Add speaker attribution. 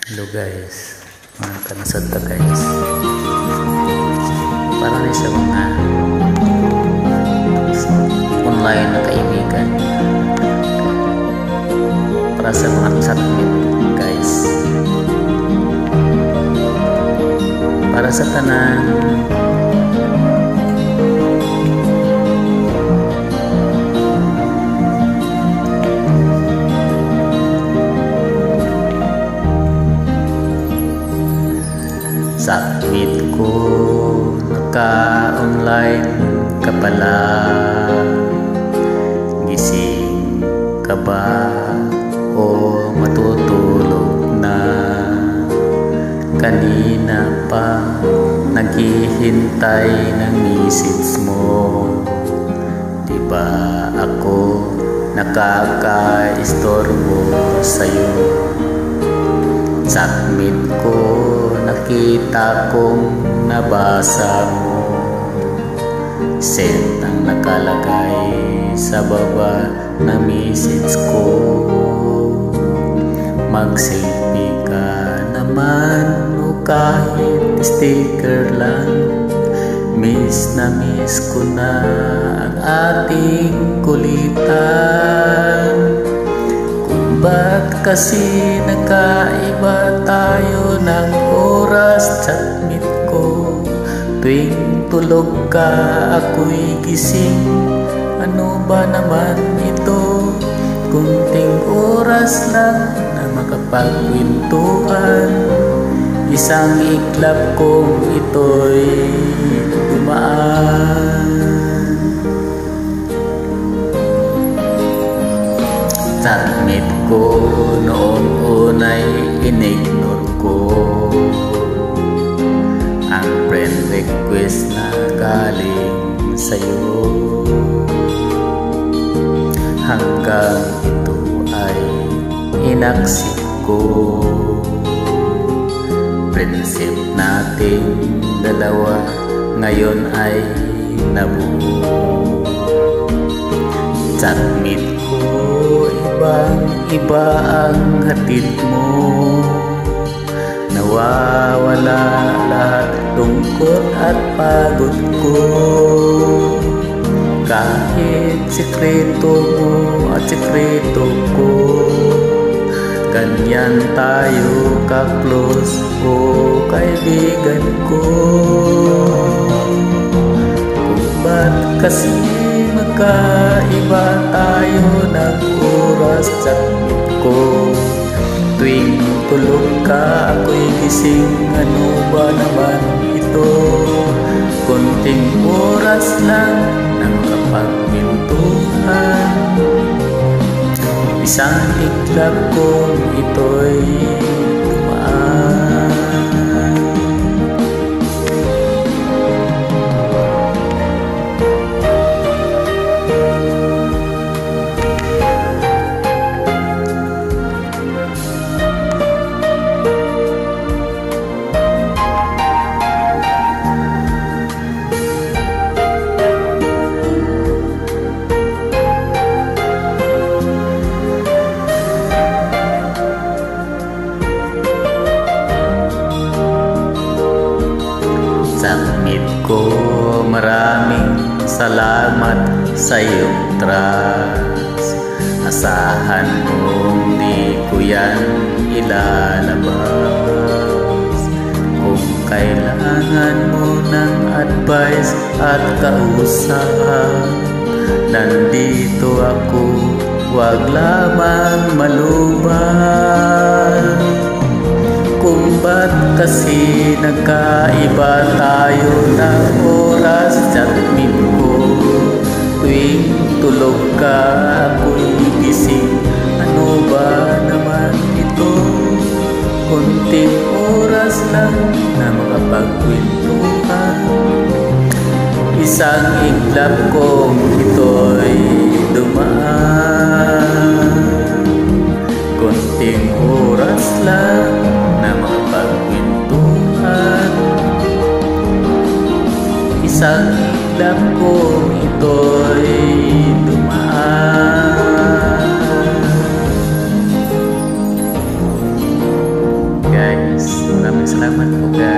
Speaker 1: Hello guys, mga kanasad ta guys. Para rin sa mga online na kaibigan, para sa mga submit guys, para sa tanan submit ko, naka-online ka pala. Gising ka ba o matutulog na? Kanina pa naghihintay ng message mo. Diba ako nakaka-istorbo sa'yo? Submit ko, nakita kong nabasa mo. Send ang nakalagay sa baba na message ko. Mag-selfie ka naman o kahit sticker lang. Miss na miss ko na ang ating kulitan. Ba't kasi nagkaiba tayo ng oras? Submit ko, tuwing tulog ka ako'y gising. Ano ba naman ito? Kunting oras lang na makapagkwentuhan. Isang iklap kong ito'y dumaan. Submit ko, noong unay in-ignore ko ang friend request na galing sa'yo. Hanggang ito ay inaccept ko. Friendship natin dalawa ngayon ay nabuo. Submit ko, ibang-iba ang hatid mo. Nawawala lahat lungkot at pagod ko. Kahit sikreto mo at sikreto ko, ganyan tayo ka-close o kaibigan ko. Kung ba't kasi magkaiba tayo ng oras? Submit ko, tuwing tulog ka ako'y gising. Ano ba naman ito? Konting oras lang na makapagpintuhan. Isang iklap kong ito'y dumaan. Submit ko, maraming salamat sa iyong trust. Asahan mong di ko yan ilalabas. Kung kailangan mo ng advice at kausap, nandito ako, wag lamang maluman. Kung ba't kasi nagkaiba tayo ng oras? Submit ko, tuwing tulog ka ako'y gising. Ano ba naman ito? Kunting oras lang na makapagkwentuhan. Isang iklap kong ito'y dumaan. Kunting oras lang na makapagkwentuhan. Isang iklap kong ito'y dumaan. Salamat po guys.